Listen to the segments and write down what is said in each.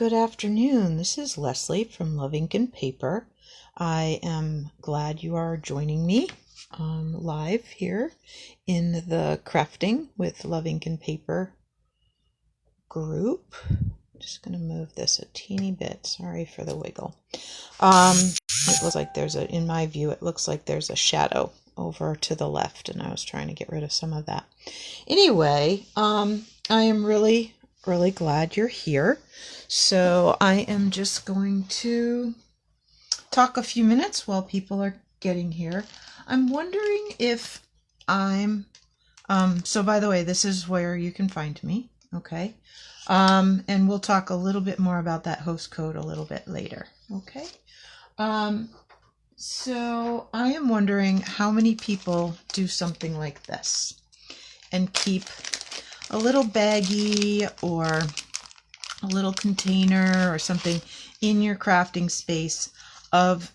Good afternoon. This is Leslie from LuvINK&Paper. I am glad you are joining me live here in the Crafting with LuvINK&Paper group. I'm just going to move this a teeny bit. Sorry for the wiggle. It looks like in my view, it looks like there's a shadow over to the left, and I was trying to get rid of some of that. Anyway, I am really glad you're here. So I am just going to talk a few minutes while people are getting here. I'm wondering if so by the way, this is where you can find me, okay? And we'll talk a little bit more about that host code a little bit later, okay? So I am wondering how many people do something like this and keep a little baggie or a little container or something in your crafting space of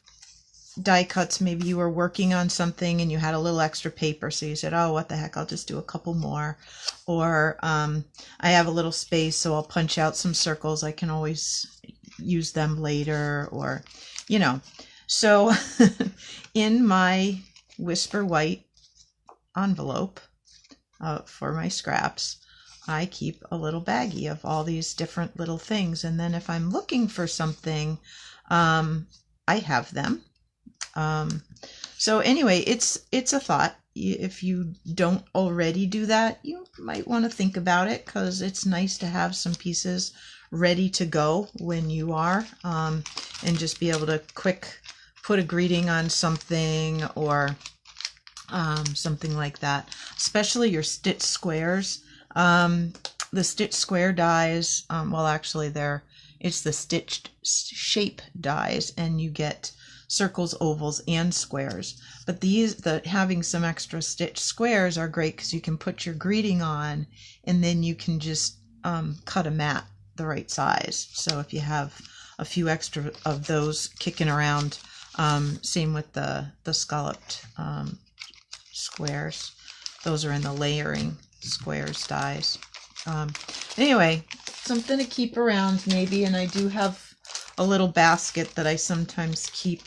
die cuts. Maybe you were working on something and you had a little extra paper, so you said, oh, what the heck, I'll just do a couple more. Or I have a little space, so I'll punch out some circles. I can always use them later, or, you know. So in my Whisper White envelope for my scraps, I keep a little baggie of all these different little things. And then if I'm looking for something, I have them. So anyway, it's a thought. If you don't already do that, you might want to think about it, because it's nice to have some pieces ready to go when you are, and just be able to quick put a greeting on something, or something like that, especially your stitch squares. The stitch square dies, well, actually it's the stitched shape dies, and you get circles, ovals, and squares. But having some extra stitch squares are great, because you can put your greeting on, and then you can just cut a mat the right size. So if you have a few extra of those kicking around, same with the scalloped squares. Those are in the layering squares dies. Anyway, something to keep around maybe. And I do have a little basket that I sometimes keep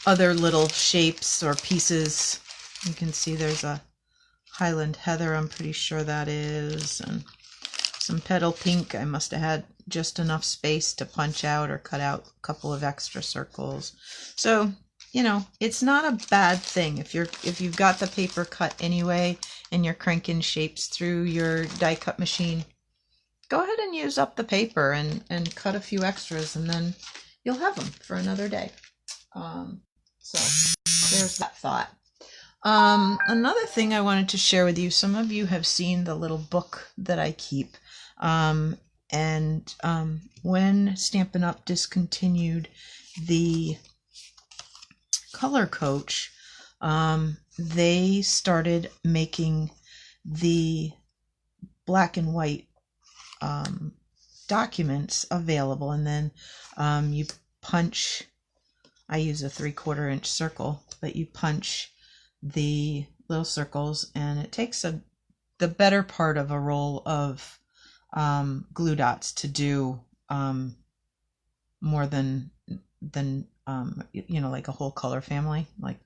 other little shapes or pieces. You can see there's a Highland Heather, I'm pretty sure that is, and some petal pink. I must have had just enough space to punch out or cut out a couple of extra circles. So, you know, it's not a bad thing if you've got the paper cut anyway and you're cranking shapes through your die cut machine. Go ahead and use up the paper and cut a few extras, and then you'll have them for another day. So there's that thought. Another thing I wanted to share with you, some of you have seen the little book that I keep. When Stampin' Up! Discontinued the Color Coach, they started making the black and white documents available, and then you punch. I use a 3/4 inch circle, but you punch the little circles, and it takes the better part of a roll of glue dots to do more than you know, like a whole color family. Like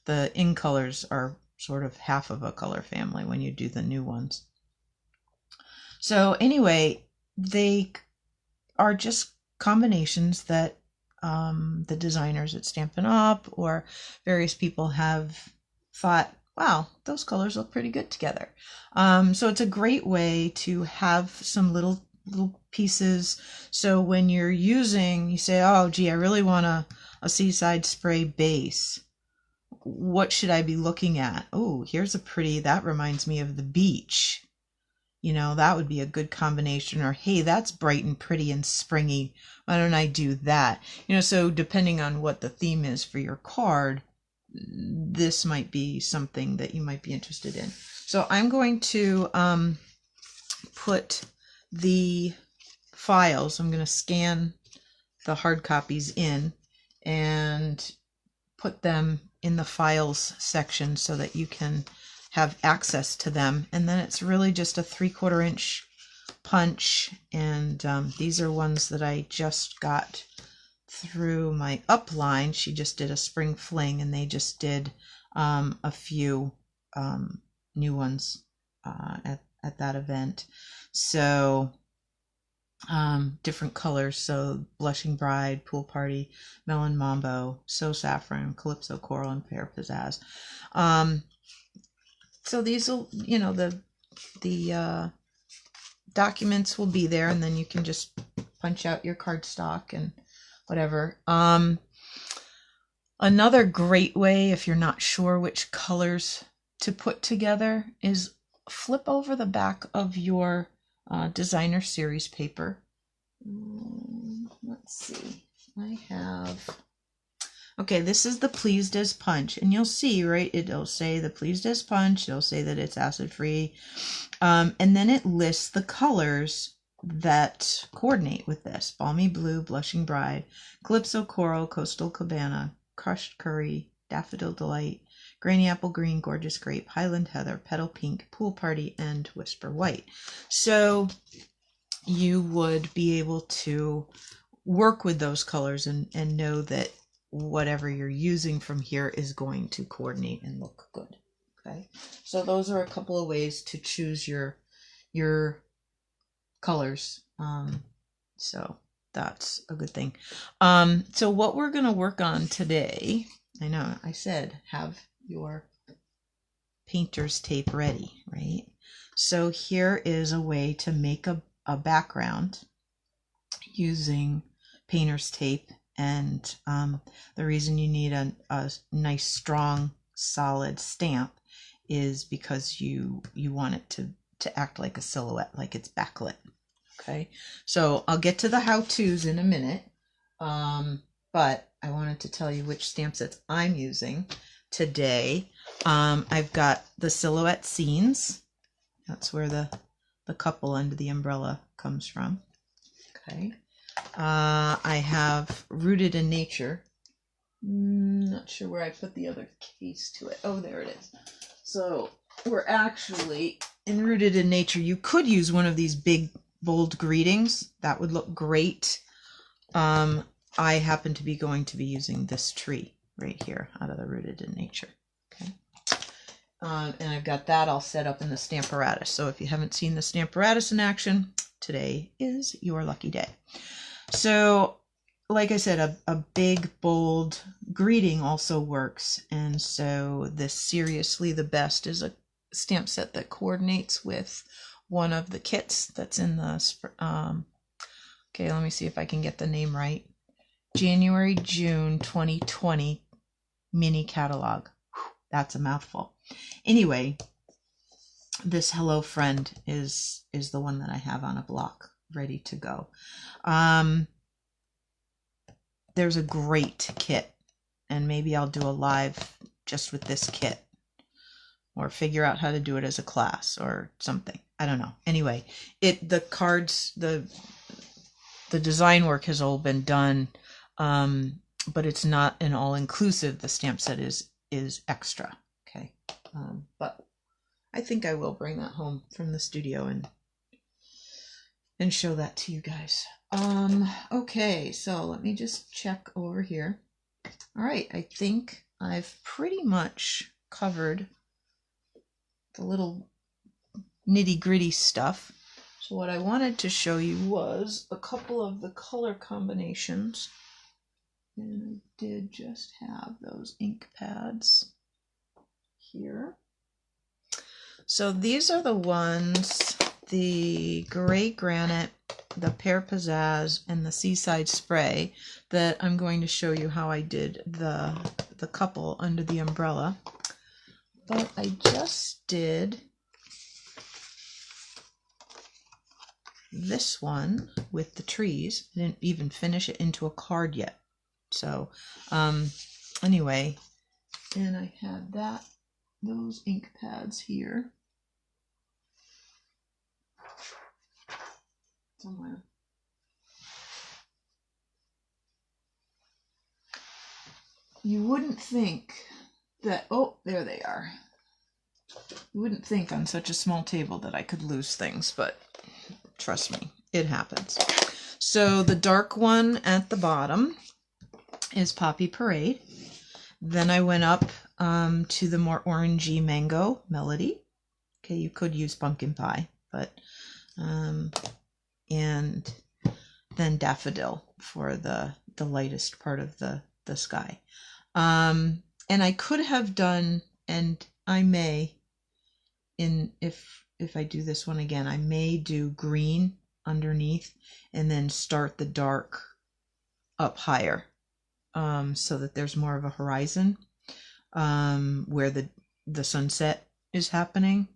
the in colors are sort of half of a color family when you do the new ones. So anyway, they are just combinations that the designers at Stampin' Up! Or various people have thought, wow, those colors look pretty good together. So it's a great way to have some little pieces. So when you're using, you say, oh gee, I really want a Seaside Spray base. What should I be looking at? Oh, here's a pretty, that reminds me of the beach. You know, that would be a good combination. Or, hey, that's bright and pretty and springy. Why don't I do that? You know, so depending on what the theme is for your card, this might be something that you might be interested in. So I'm going to put the files, I'm going to scan the hard copies in and put them in the files section so that you can have access to them. And then it's really just a 3/4 inch punch, and these are ones that I just got through my upline. She just did a spring fling, and they just did a few new ones at that event. So different colors, so Blushing Bride, Pool Party, Melon Mambo, So Saffron, Calypso Coral, and Pear Pizzazz. So these will, you know, the documents will be there, and then you can just punch out your cardstock and whatever. Another great way, if you're not sure which colors to put together, is flip over the back of your designer series paper. Let's see. I have... Okay, this is the Pleased As Punch, and you'll see, right, it'll say the Pleased As Punch, it'll say that it's acid-free, and then it lists the colors that coordinate with this. Balmy Blue, Blushing Bride, Calypso Coral, Coastal Cabana, Crushed Curry, Daffodil Delight, Granny Apple Green, Gorgeous Grape, Highland Heather, Petal Pink, Pool Party, and Whisper White. So you would be able to work with those colors and know that whatever you're using from here is going to coordinate and look good. Okay, so those are a couple of ways to choose your colors. So that's a good thing. So what we're going to work on today, I know I said have your painter's tape ready, right? So here is a way to make a background using painter's tape. And the reason you need a nice, strong, solid stamp is because you want it to act like a silhouette, like it's backlit. Okay, so I'll get to the how-tos in a minute, but I wanted to tell you which stamp sets I'm using today. I've got the Silhouette Scenes. That's where the couple under the umbrella comes from. Okay. I have Rooted in Nature. Not sure where I put the other case to it. Oh, there it is. So we're actually in Rooted in Nature. You could use one of these big, bold greetings. That would look great. I happen to be going to be using this tree right here out of the Rooted in Nature. Okay. And I've got that all set up in the Stamparatus. So if you haven't seen the Stamparatus in action, today is your lucky day. So, like I said, a big, bold greeting also works. And so this Seriously the Best is a stamp set that coordinates with one of the kits that's in the, okay, let me see if I can get the name right. January-June 2020 mini catalog. Whew, that's a mouthful. Anyway, this Hello Friend is the one that I have on a block ready to go. There's a great kit, and maybe I'll do a live just with this kit, or figure out how to do it as a class or something. I don't know. Anyway, the cards, the design work has all been done, but it's not an all-inclusive. The stamp set is extra. Okay, but I think I will bring that home from the studio and show that to you guys. Okay, so let me just check over here. All right, I think I've pretty much covered the little nitty-gritty stuff. So what I wanted to show you was a couple of the color combinations. And I did just have those ink pads here. So these are the ones, the Gray Granite, the Pear Pizzazz, and the Seaside Spray, that I'm going to show you how I did the couple under the umbrella. But I just did this one with the trees. I didn't even finish it into a card yet. So anyway, and I had those ink pads here somewhere. You wouldn't think that, oh, there they are. You wouldn't think on such a small table that I could lose things, but Trust me, it happens. So the dark one at the bottom is Poppy Parade. Then I went up to the more orangey Mango Melody. Okay, you could use Pumpkin Pie, but and then Daffodil for the lightest part of the sky. And I could have done, and I may, if I do this one again, I may do green underneath and then start the dark up higher, so that there's more of a horizon where the sunset is happening.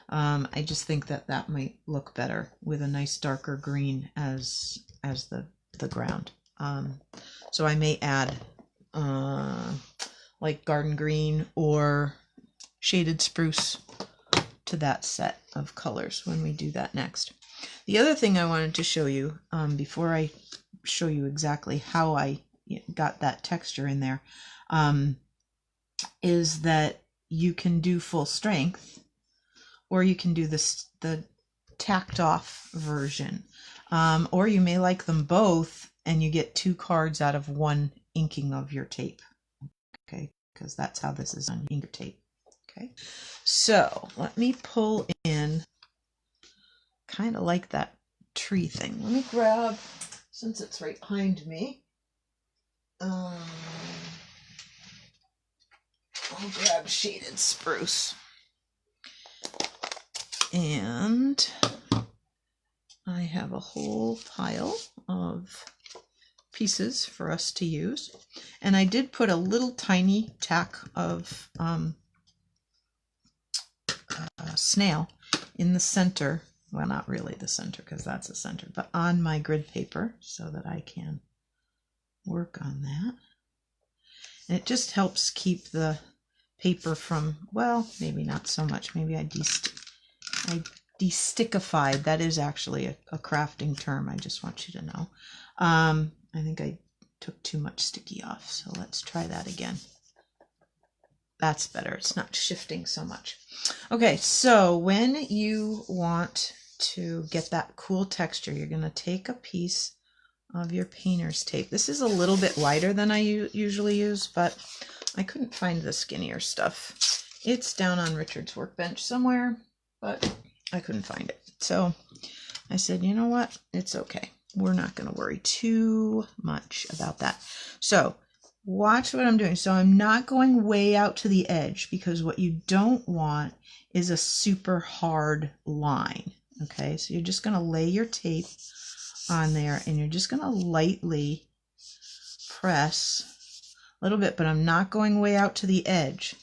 I just think that might look better with a nice darker green as the ground. So I may add like garden green or shaded spruce to that set of colors when we do that next. The other thing I wanted to show you before I show you exactly how I got that texture in there is that you can do full strength, or you can do the tacked off version, or you may like them both and you get 2 cards out of 1 inking of your tape. Okay, because that's how this is on ink tape. Okay, so let me pull in, kind of like that tree thing. Let me grab, since it's right behind me, I'll grab shaded spruce. And I have a whole pile of pieces for us to use. And I did put a little tiny tack of snail in the center. Well, not really the center because that's the center, but on my grid paper so that I can work on that. And it just helps keep the paper from, well, maybe not so much. Maybe I de-stickified. That is actually a crafting term. I just want you to know. I think I took too much sticky off, so let's try that again. That's better. It's not shifting so much. Okay, so when you want to get that cool texture, you're going to take a piece of your painter's tape. This is a little bit wider than I usually use, but I couldn't find the skinnier stuff. It's down on Richard's workbench somewhere, but I couldn't find it. So I said, you know what? It's okay. We're not going to worry too much about that. So watch what I'm doing. So I'm not going way out to the edge, because what you don't want is a super hard line. Okay, so you're just going to lay your tape on there and you're just going to lightly press a little bit, but I'm not going way out to the edge.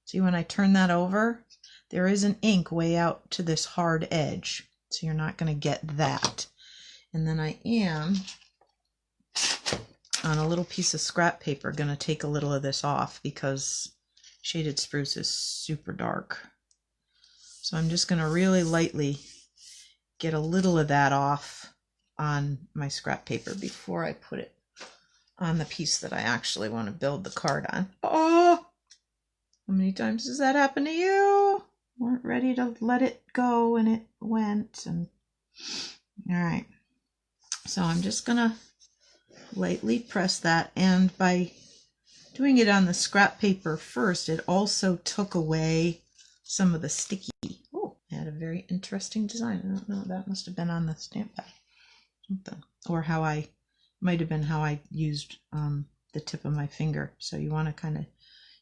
See, when I turn that over, there is an ink way out to this hard edge, so you're not going to get that. And then I am, on a little piece of scrap paper, going to take a little of this off because shaded spruce is super dark. So I'm just going to really lightly get a little of that off on my scrap paper before I put it on the piece that I actually want to build the card on. Oh, how many times does that happen to you? Weren't ready to let it go and it went. And all right, so I'm just gonna lightly press that, and by doing it on the scrap paper first, it also took away some of the sticky. Oh, it had a very interesting design. I don't know, that must have been on the stamp pad, something, or how I might have been how I used the tip of my finger. So you want to kind of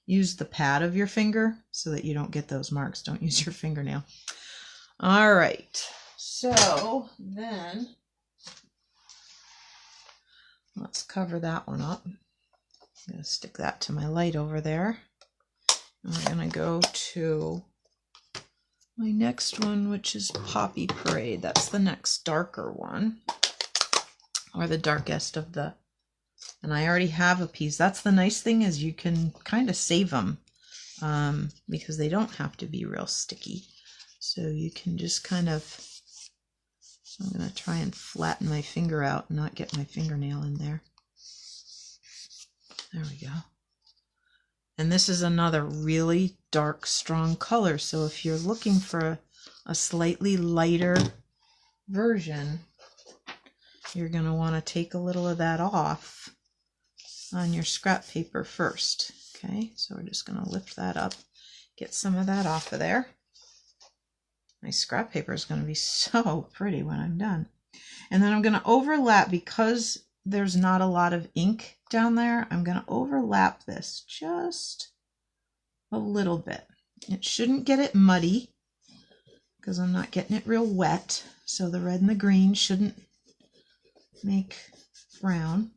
use the pad of your finger so that you don't get those marks. Don't use your fingernail. All right, so then let's cover that one up. I'm going to stick that to my light over there. And we're going to go to my next one, which is Poppy Parade. That's the next darker one, or the darkest of the, and I already have a piece. That's the nice thing, is you can kind of save them because they don't have to be real sticky. So you can just kind of, so I'm going to try and flatten my finger out and not get my fingernail in there. There we go. And this is another really dark, strong color. So if you're looking for a slightly lighter version, you're going to want to take a little of that off on your scrap paper first. Okay, so we're just going to lift that up, get some of that off of there. My scrap paper is going to be so pretty when I'm done. And then I'm going to overlap, because there's not a lot of ink down there, I'm going to overlap this just a little bit. It shouldn't get it muddy because I'm not getting it real wet. So the red and the green shouldn't make brown.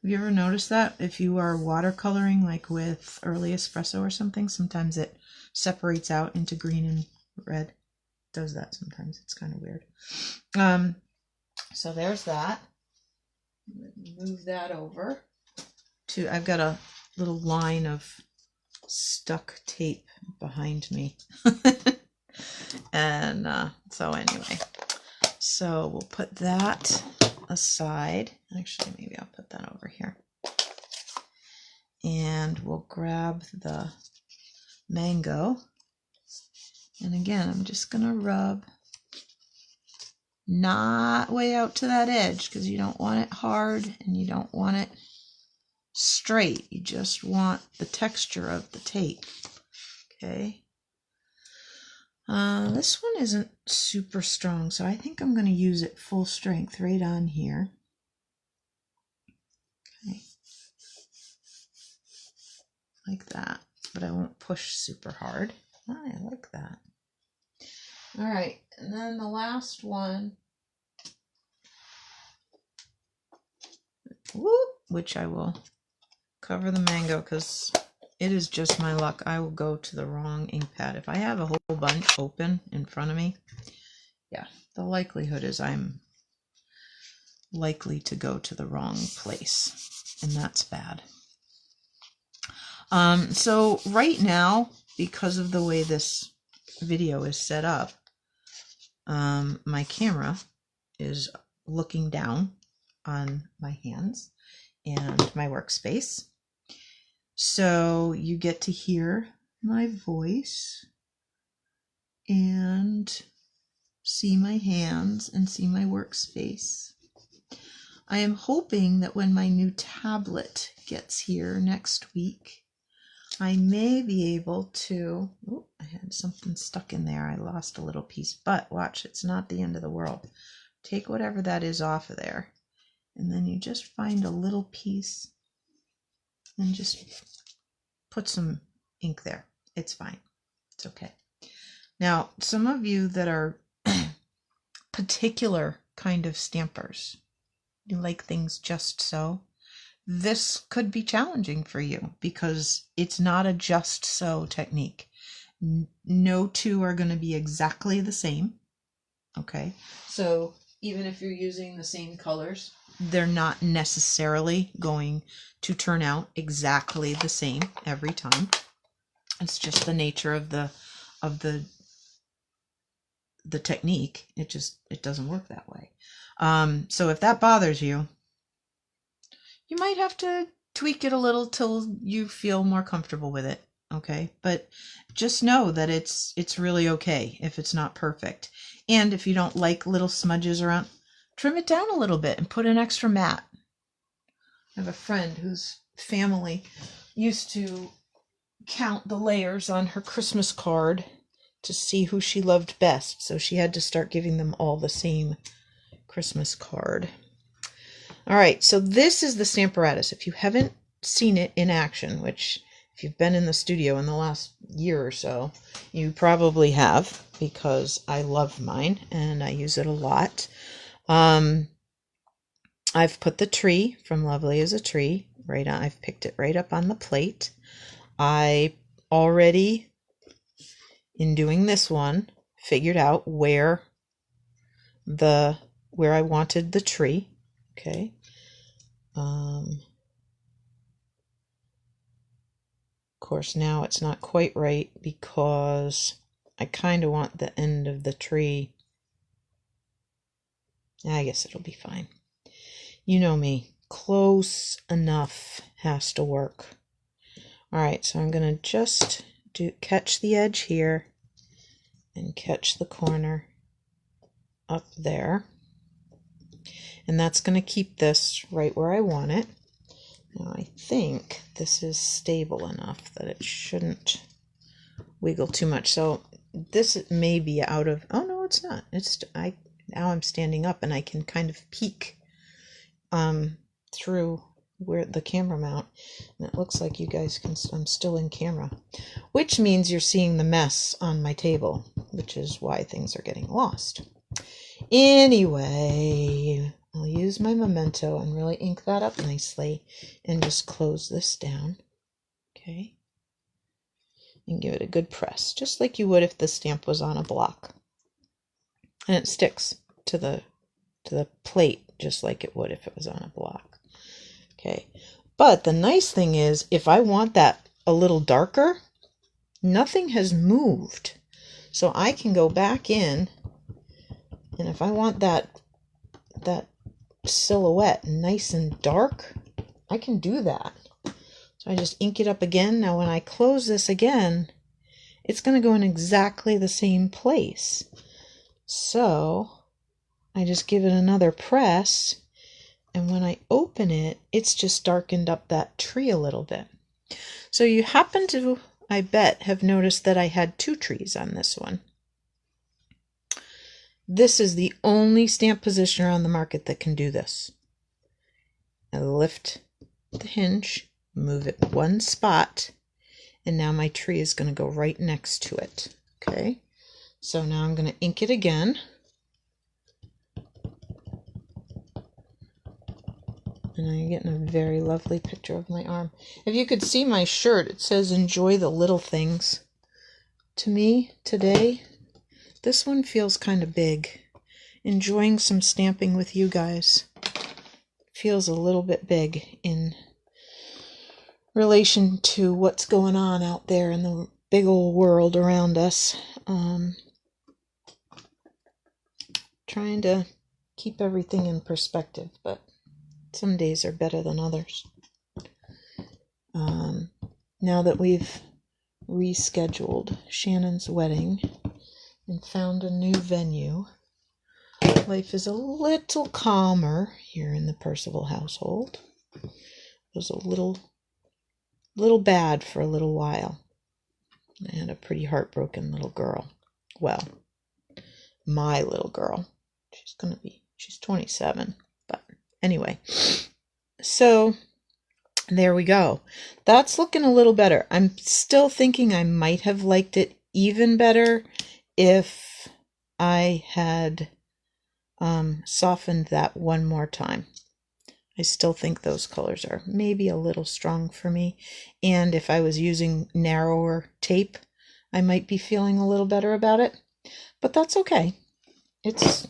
Have you ever noticed that if you are watercoloring, like with early espresso or something, sometimes it separates out into green and red? It does that sometimes. It's kind of weird. So there's that. Move that over to, I've got a little line of stuck tape behind me. And so anyway, so we'll put that aside. Actually, maybe I'll put that over here. And we'll grab the mango. And again, I'm just going to rub, not way out to that edge, because you don't want it hard and you don't want it straight. You just want the texture of the tape. Okay. This one isn't super strong, so I think I'm going to use it full strength right on here. Okay. Like that, but I won't push super hard. I like that. All right, and then the last one, which I will cover the mango, because it is just my luck. I will go to the wrong ink pad. If I have a whole bunch open in front of me, yeah, the likelihood is I'm likely to go to the wrong place, and that's bad. So right now, because of the way this video is set up, my camera is looking down on my hands and my workspace. So you get to hear my voice and see my hands and see my workspace. I am hoping that when my new tablet gets here next week, I may be able to, oh, I had something stuck in there. I lost a little piece, but watch, it's not the end of the world. Take whatever that is off of there, and then you just find a little piece and just put some ink there. It's fine. It's okay. Now, some of you that are particular kind of stampers, you like things just so, this could be challenging for you because it's not a just so technique. No two are going to be exactly the same. Okay, so even if you're using the same colors, they're not necessarily going to turn out exactly the same every time. It's just the nature of the technique. It doesn't work that way. So if that bothers you, you might have to tweak it a little till you feel more comfortable with it. Okay, but just know that it's really okay if it's not perfect. And if you don't like little smudges around, trim it down a little bit and put an extra mat. I have a friend whose family used to count the layers on her Christmas card to see who she loved best, so she had to start giving them all the same Christmas card. All right, so this is the Stamparatus. If you haven't seen it in action, which if you've been in the studio in the last year or so, you probably have, because I love mine and I use it a lot. I've put the tree from Lovely as a Tree right on. I've picked it right up on the plate. I already, in doing this one, figured out where I wanted the tree. Okay. Of course, now it's not quite right because I kind of want the end of the tree. I guess it'll be fine. You know me, close enough has to work. All right, so I'm going to just catch the edge here and catch the corner up there. And that's going to keep this right where I want it. Now I think this is stable enough that it shouldn't wiggle too much. So this may be out of, oh no, it's not. Now I'm standing up and I can kind of peek through where the camera mount, and it looks like you guys can, I'm still in camera, which means you're seeing the mess on my table, which is why things are getting lost. Anyway, I'll use my memento and really ink that up nicely and just close this down, okay, and give it a good press, just like you would if the stamp was on a block, and it sticks to the plate just like it would if it was on a block. Okay, but the nice thing is, if I want that a little darker, nothing has moved. So I can go back in, and if I want that silhouette nice and dark, I can do that. So I just ink it up again. Now when I close this again, it's going to go in exactly the same place. So I just give it another press, and when I open it, it's just darkened up that tree a little bit. So you happen to, I bet, have noticed that I had two trees on this one. This is the only stamp positioner on the market that can do this. I lift the hinge, move it one spot, and now my tree is going to go right next to it. Okay, so now I'm going to ink it again. And I'm getting a very lovely picture of my arm. If you could see my shirt, it says enjoy the little things. To me, today, this one feels kind of big. Enjoying some stamping with you guys feels a little bit big in relation to what's going on out there in the big old world around us. Trying to keep everything in perspective, but some days are better than others. Now that we've rescheduled Shannon's wedding and found a new venue, life is a little calmer here in the Percival household. It was a little bad for a little while. I had a pretty heartbroken little girl. Well, my little girl. She's 27, but anyway, so there we go. That's looking a little better. I'm still thinking I might have liked it even better if I had softened that one more time. I still think those colors are maybe a little strong for me, and if I was using narrower tape, I might be feeling a little better about it, but that's okay. It's,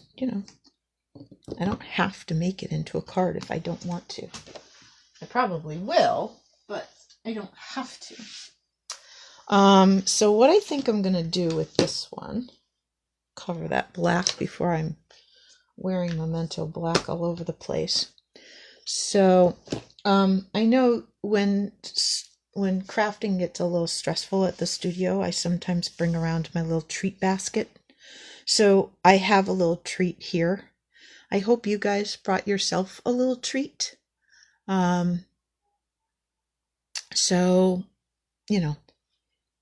I don't have to make it into a card if I don't want to. I probably will, but I don't have to. So what I think I'm going to do with this one, cover that black before I'm wearing memento black all over the place. So I know when crafting gets a little stressful at the studio, I sometimes bring around my little treat basket. So I have a little treat here. I hope you guys brought yourself a little treat. So,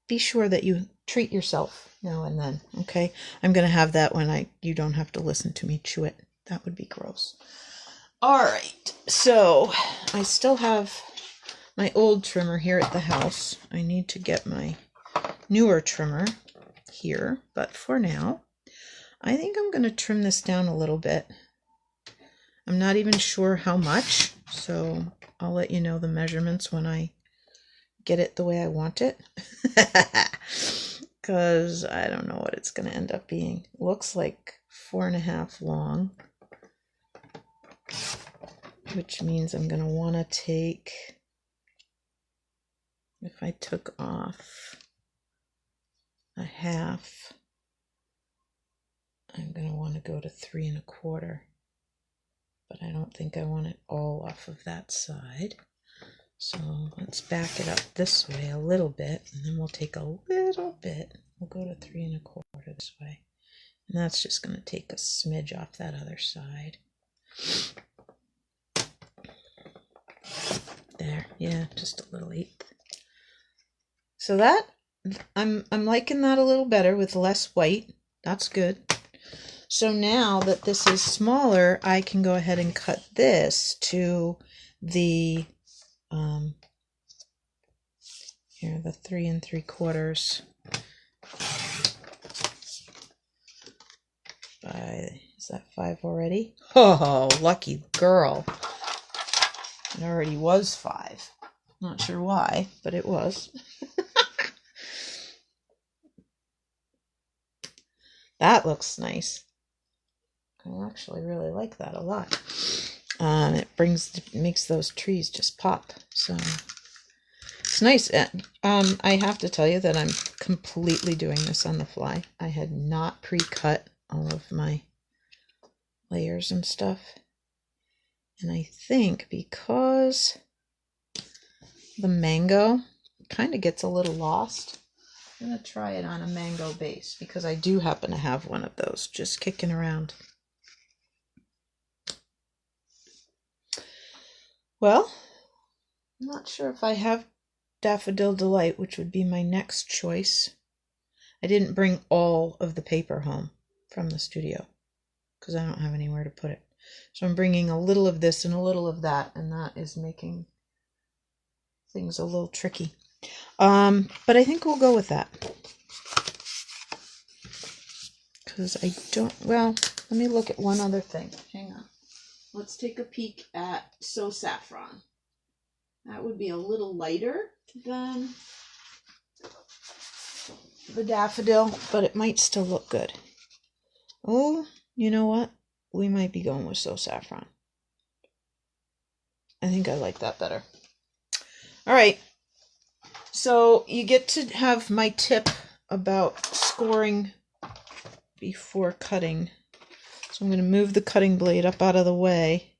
be sure that you treat yourself now and then, okay? I'm going to have that when you don't have to listen to me chew it. That would be gross. All right, so I still have my old trimmer here at the house. I need to get my newer trimmer here, but for now, I think I'm going to trim this down a little bit. I'm not even sure how much, so I'll let you know the measurements when I get it the way I want it. Because I don't know what it's going to end up being. Looks like 4.5 long, which means I'm going to want to take, if I took off a half, I'm going to want to go to 3.25. But I don't think I want it all off of that side. So let's back it up this way a little bit, and then we'll take a little bit. We'll go to 3.25 this way, And that's just going to take a smidge off that other side. There, yeah, just a little eighth. So that, I'm liking that a little better with less white. That's good. So now that this is smaller, I can go ahead and cut this to the, here, the 3 3/4 by, is that 5 already? Oh, lucky girl. It already was 5. Not sure why, but it was. That looks nice. I actually really like that a lot. It makes those trees just pop. So it's nice. I have to tell you that I'm completely doing this on the fly. I had not pre-cut all of my layers and stuff. And I think because the mango kind of gets a little lost, I'm going to try it on a mango base because I do happen to have one of those just kicking around. Well, I'm not sure if I have Daffodil Delight, which would be my next choice. I didn't bring all of the paper home from the studio because I don't have anywhere to put it. So I'm bringing a little of this and a little of that, and that is making things a little tricky. But I think we'll go with that. Because I don't, well, let me look at one other thing. Hang on. Let's take a peek at So Saffron. That would be a little lighter than the daffodil, but it might still look good. Oh, you know what? We might be going with So Saffron. I think I like that better. All right. So you get to have my tip about scoring before cutting. So I'm going to move the cutting blade up out of the way.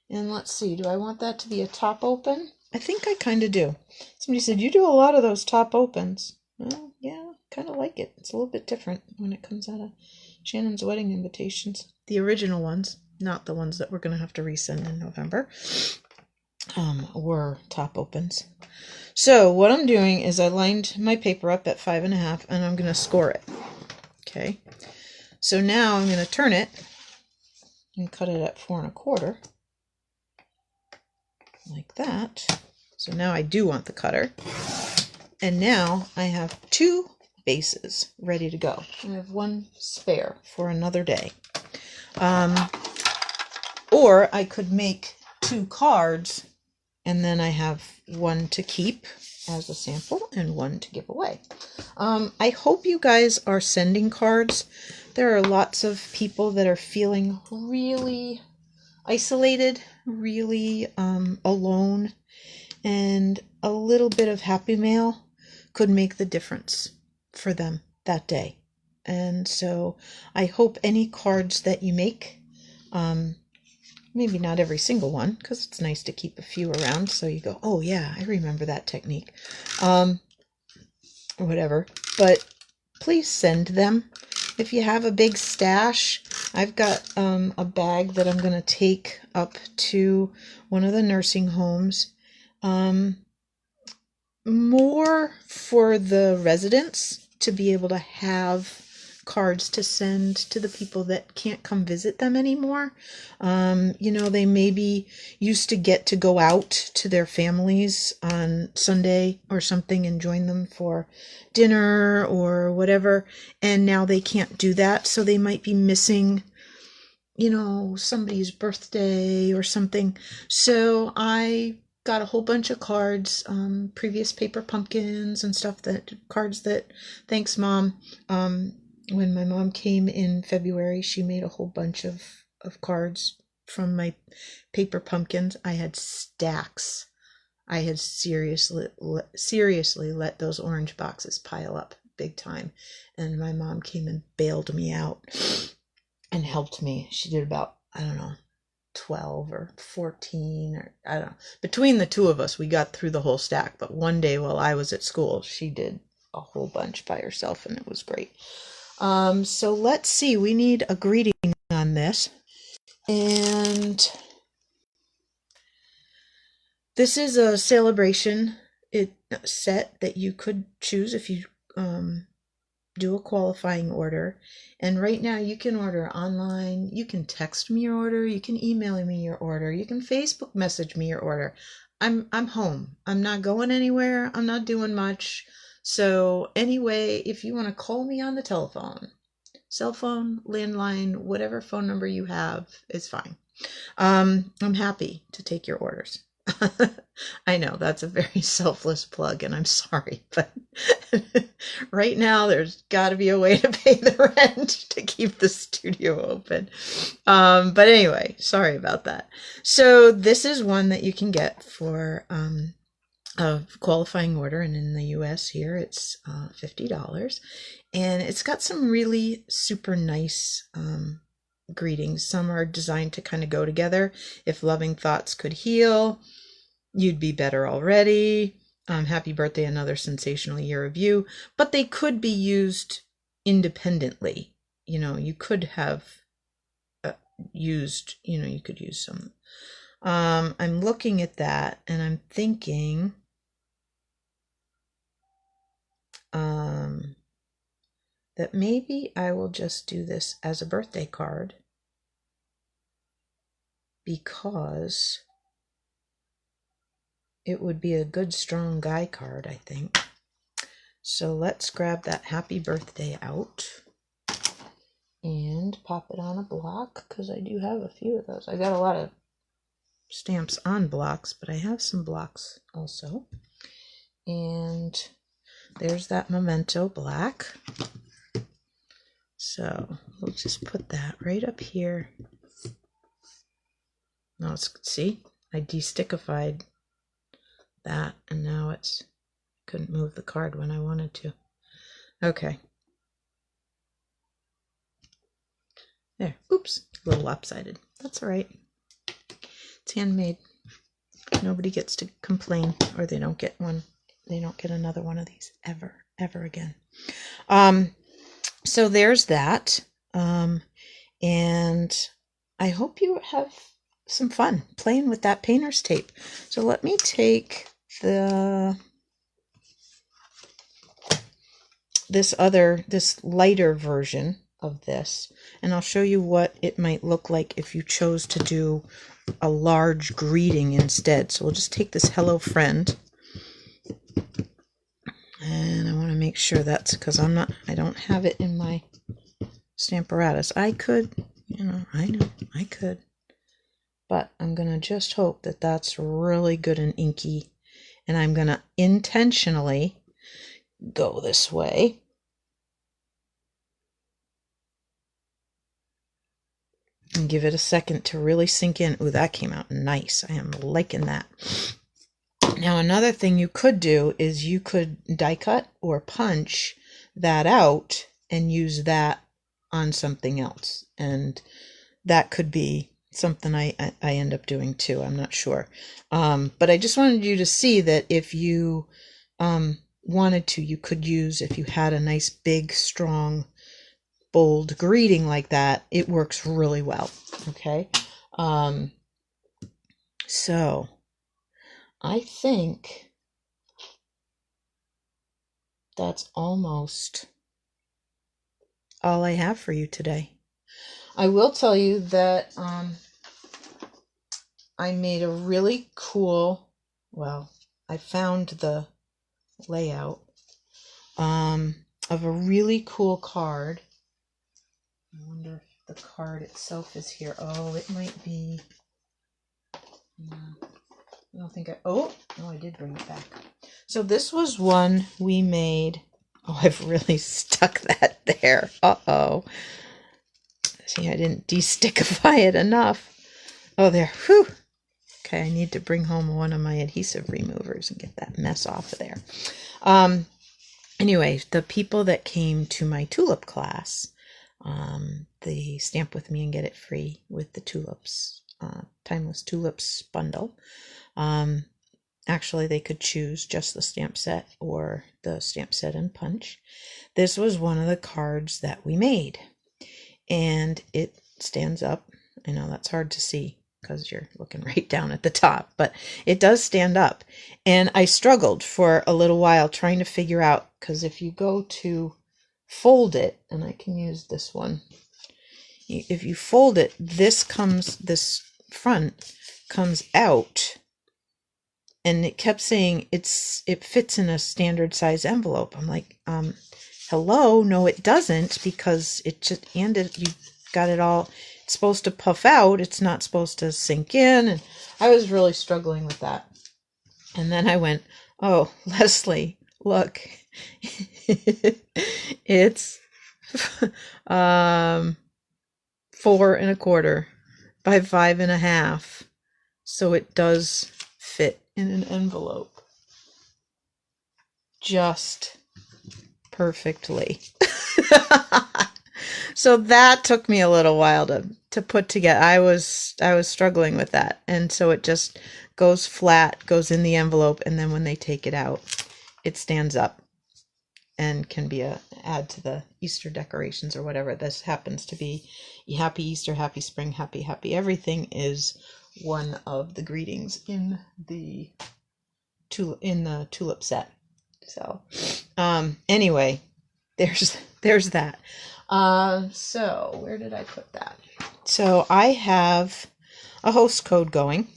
And let's see, do I want that to be a top open? I think I kind of do. Somebody said, you do a lot of those top opens. Well, yeah, kind of like it. It's a little bit different when it comes out of Shannon's wedding invitations. The original ones, not the ones that we're going to have to resend in November, were top opens. So what I'm doing is I lined my paper up at 5.5 and I'm going to score it. Okay. So now I'm going to turn it and cut it at 4 1/4. Like that. So now I do want the cutter. And now I have 2 bases ready to go. I have 1 spare for another day. Or I could make 2 cards and then I have 1 to keep as a sample and 1 to give away. I hope you guys are sending cards. There are lots of people that are feeling really isolated, really alone, and a little bit of happy mail could make the difference for them that day. And so I hope any cards that you make, maybe not every single one, because it's nice to keep a few around so you go, oh yeah, I remember that technique, or whatever, but please send them. If you have a big stash, I've got a bag that I'm going to take up to one of the nursing homes, more for the residents to be able to have cards to send to the people that can't come visit them anymore. You know, they maybe used to get to go out to their families on Sunday or something and join them for dinner or whatever, and now they can't do that, so they might be missing, you know, somebody's birthday or something. So I got a whole bunch of cards, previous paper pumpkins and stuff, that cards that, thanks Mom. When my mom came in February, she made a whole bunch of cards from my paper pumpkins. I had stacks. I had seriously let those orange boxes pile up big time. And my mom came and bailed me out and helped me. She did about, I don't know, 12 or 14 or I don't know. Between the two of us, we got through the whole stack. But one day while I was at school, she did a whole bunch by herself and it was great. So let's see, we need a greeting on this. And this is a celebration set that you could choose if you do a qualifying order. And right now you can order online, you can text me your order, you can email me your order, you can Facebook message me your order. I'm home. I'm not going anywhere. I'm not doing much. So anyway, if you want to call me on the telephone, cell phone, landline, whatever phone number you have is fine. I'm happy to take your orders. I know that's a very selfless plug, and I'm sorry, but right now there's got to be a way to pay the rent to keep the studio open. But anyway, sorry about that. So this is one that you can get for a qualifying order, and in the US here it's $50, and it's got some really super nice greetings. Some are designed to kind of go together. If loving thoughts could heal, you'd be better already. Happy birthday, another sensational year of you. But they could be used independently. You know, you could have used, you could use some. I'm looking at that and I'm thinking that maybe I will just do this as a birthday card, because it would be a good strong guy card, I think. So let's grab that happy birthday out and pop it on a block, because I do have a few of those. I got a lot of stamps on blocks, but I have some blocks also. And there's that memento black. So we'll just put that right up here. Now see, I destickified that, and now couldn't move the card when I wanted to. Okay. There. Oops. A little lopsided. That's all right. It's handmade. Nobody gets to complain, or they don't get one. They don't get another one of these ever again. So there's that. And I hope you have some fun playing with that painter's tape. So let me take this lighter version of this, and I'll show you what it might look like if you chose to do a large greeting instead. So we'll just take this Hello Friend, and I want to make sure that's because I don't have it in my Stamparatus. I could, I could, but I'm gonna just hope that that's really good and inky, and I'm gonna intentionally go this way. And give it a second to really sink in. Ooh, that came out nice. I am liking that. Now, another thing you could do is you could die cut or punch that out and use that on something else. And that could be something I end up doing too. I'm not sure. But I just wanted you to see that if you wanted to, you could use, if you had a nice big, strong, bold greeting like that, it works really well. Okay. So I think that's almost all I have for you today. I will tell you that I made a really cool, I found the layout of a really cool card. I wonder if the card itself is here. Oh, it might be. I don't think no, I did bring it back. So this was one we made. Oh, I've really stuck that there. Uh-oh. See, I didn't destickify it enough. Oh, there. Whew. Okay, I need to bring home one of my adhesive removers and get that mess off of there. Anyway, the people that came to my tulip class, the Stamp With Me and Get It Free with the tulips, Timeless Tulips bundle, Actually, they could choose just the stamp set or the stamp set and punch. This was one of the cards that we made, and it stands up. I know that's hard to see because you're looking right down at the top, but it does stand up. And I struggled for a little while trying to figure out, because if you go to fold it, and I can use this one, if you fold it, this front comes out, and it kept saying it fits in a standard size envelope. I'm like, hello, no it doesn't, because it just, and you got it all, it's supposed to puff out, it's not supposed to sink in, and I was really struggling with that. And then I went, oh, Leslie, look, it's 4 1/4 by 5 1/2, so it does fit in an envelope just perfectly. So that took me a little while to put together. I was struggling with that, and so it just goes flat, goes in the envelope, and then when they take it out, it stands up and can be a add to the Easter decorations or whatever this happens to be. Happy Easter, happy spring, happy everything is one of the greetings in the tulip set. So anyway, there's that. So where did I put that? So I have a host code going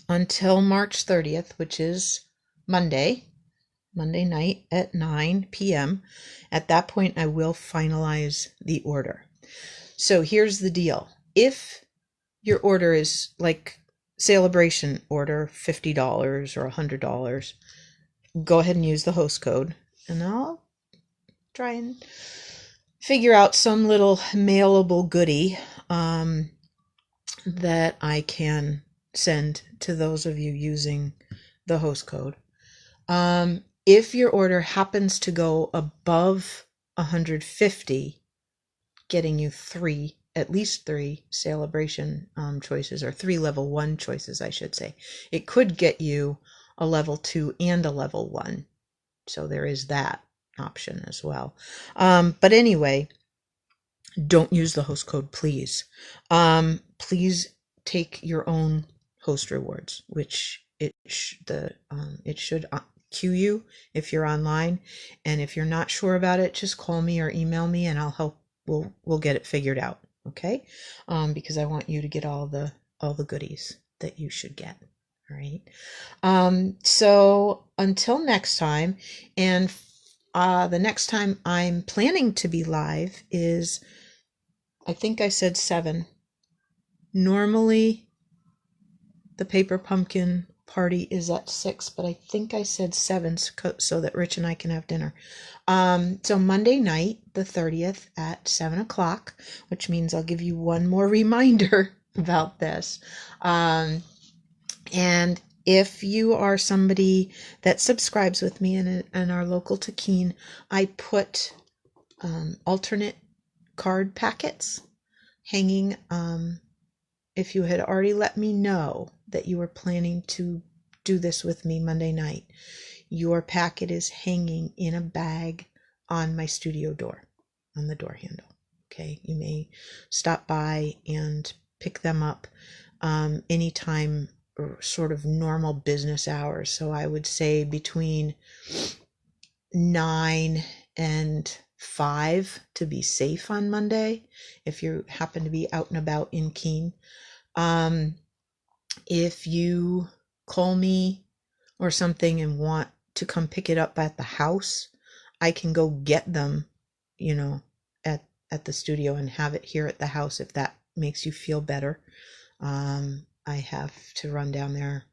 until March 30th, which is Monday night at 9 p.m. At that point, I will finalize the order. So here's the deal. If your order is like celebration order, $50 or $100, go ahead and use the host code, and I'll try and figure out some little mailable goodie that I can send to those of you using the host code. If your order happens to go above 150, getting you at least three celebration choices, or 3 level 1 choices, I should say. It could get you a level 2 and a level 1. So there is that option as well. But anyway, don't use the host code, please. Please take your own host rewards, which it should queue you if you're online. And if you're not sure about it, just call me or email me, and I'll help. We'll get it figured out, okay? Because I want you to get all the goodies that you should get. All right. So until next time, and the next time I'm planning to be live is, I think I said 7. Normally the paper pumpkin party is at 6, but I think I said 7 so that Rich and I can have dinner. So Monday night, the 30th at 7 o'clock, which means I'll give you one more reminder about this. And if you are somebody that subscribes with me and are local to Keene, I put alternate card packets hanging. If you had already let me know that you were planning to do this with me Monday night, your packet is hanging in a bag on my studio door, on the door handle. Okay, you may stop by and pick them up anytime, sort of normal business hours. So I would say between 9 and 5 to be safe on Monday, if you happen to be out and about in Keene. If you call me or something and want to come pick it up at the house, I can go get them, at the studio and have it here at the house if that makes you feel better. I have to run down there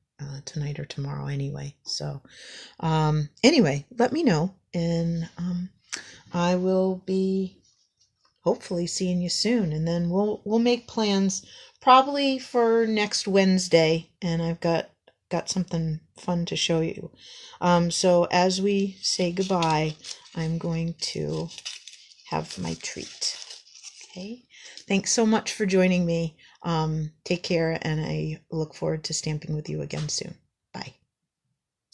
tonight or tomorrow anyway. So anyway, let me know, and I will be hopefully seeing you soon, and then we'll make plans probably for next Wednesday, and I've got something fun to show you. So as we say goodbye, I'm going to have my treat. Okay, thanks so much for joining me. Take care, and I look forward to stamping with you again soon.